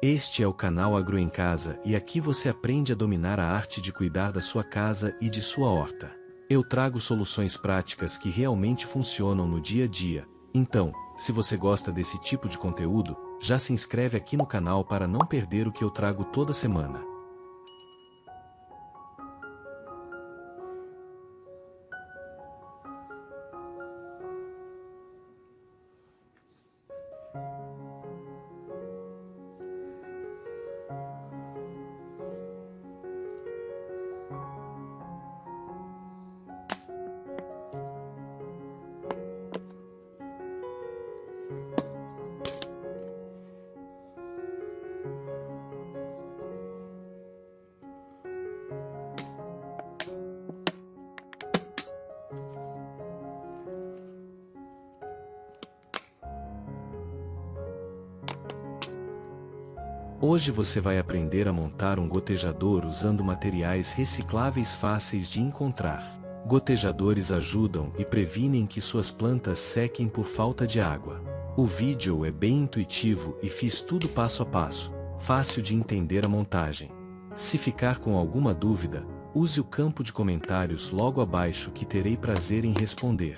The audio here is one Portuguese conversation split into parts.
Este é o canal Agro em Casa e aqui você aprende a dominar a arte de cuidar da sua casa e de sua horta. Eu trago soluções práticas que realmente funcionam no dia a dia. Então, se você gosta desse tipo de conteúdo, já se inscreve aqui no canal para não perder o que eu trago toda semana. Hoje você vai aprender a montar um gotejador usando materiais recicláveis fáceis de encontrar. Gotejadores ajudam e previnem que suas plantas sequem por falta de água. O vídeo é bem intuitivo e fiz tudo passo a passo, fácil de entender a montagem. Se ficar com alguma dúvida, use o campo de comentários logo abaixo que terei prazer em responder.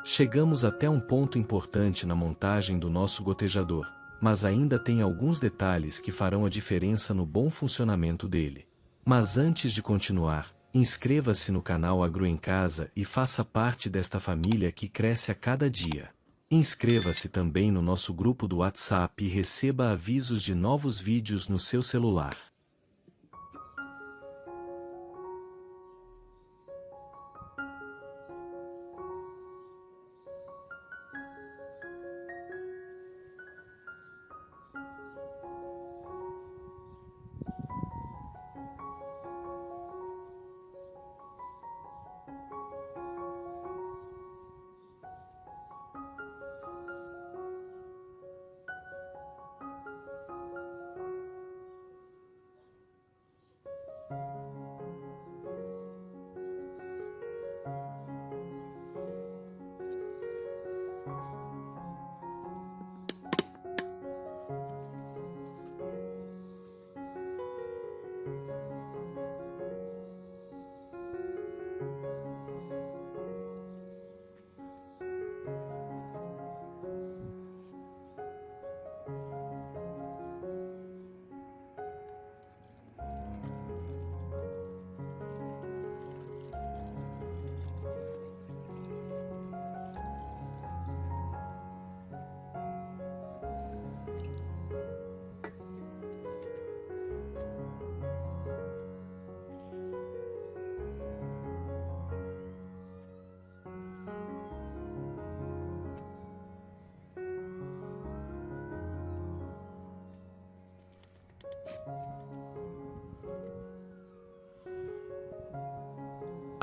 Chegamos até um ponto importante na montagem do nosso gotejador, mas ainda tem alguns detalhes que farão a diferença no bom funcionamento dele. Mas antes de continuar, inscreva-se no canal Agro em Casa e faça parte desta família que cresce a cada dia. Inscreva-se também no nosso grupo do WhatsApp e receba avisos de novos vídeos no seu celular.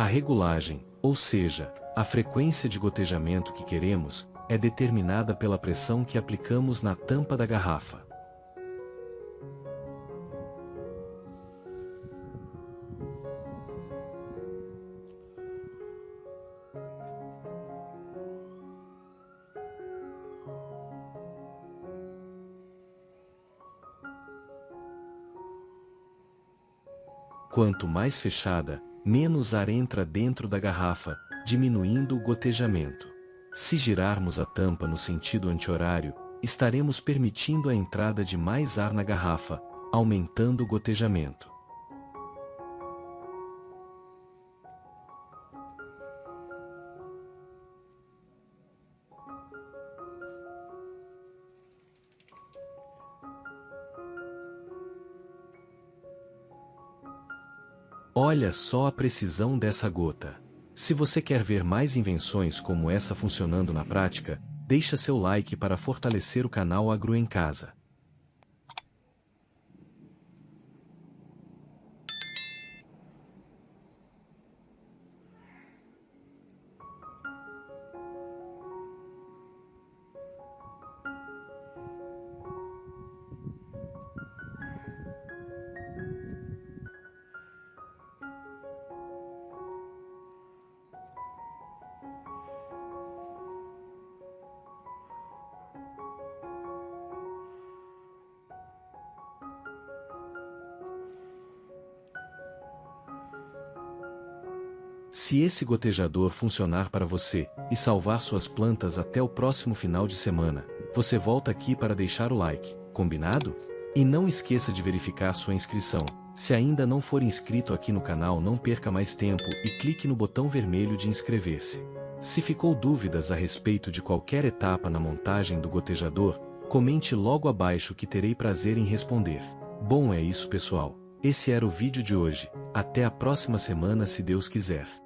A regulagem, ou seja, a frequência de gotejamento que queremos, é determinada pela pressão que aplicamos na tampa da garrafa. Quanto mais fechada, menos ar entra dentro da garrafa, diminuindo o gotejamento. Se girarmos a tampa no sentido anti-horário, estaremos permitindo a entrada de mais ar na garrafa, aumentando o gotejamento. Olha só a precisão dessa gota. Se você quer ver mais invenções como essa funcionando na prática, deixa seu like para fortalecer o canal Agro em Casa. Se esse gotejador funcionar para você e salvar suas plantas até o próximo final de semana, você volta aqui para deixar o like, combinado? E não esqueça de verificar sua inscrição. Se ainda não for inscrito aqui no canal, não perca mais tempo e clique no botão vermelho de inscrever-se. Se ficou dúvidas a respeito de qualquer etapa na montagem do gotejador, comente logo abaixo que terei prazer em responder. Bom, é isso, pessoal. Esse era o vídeo de hoje. Até a próxima semana, se Deus quiser.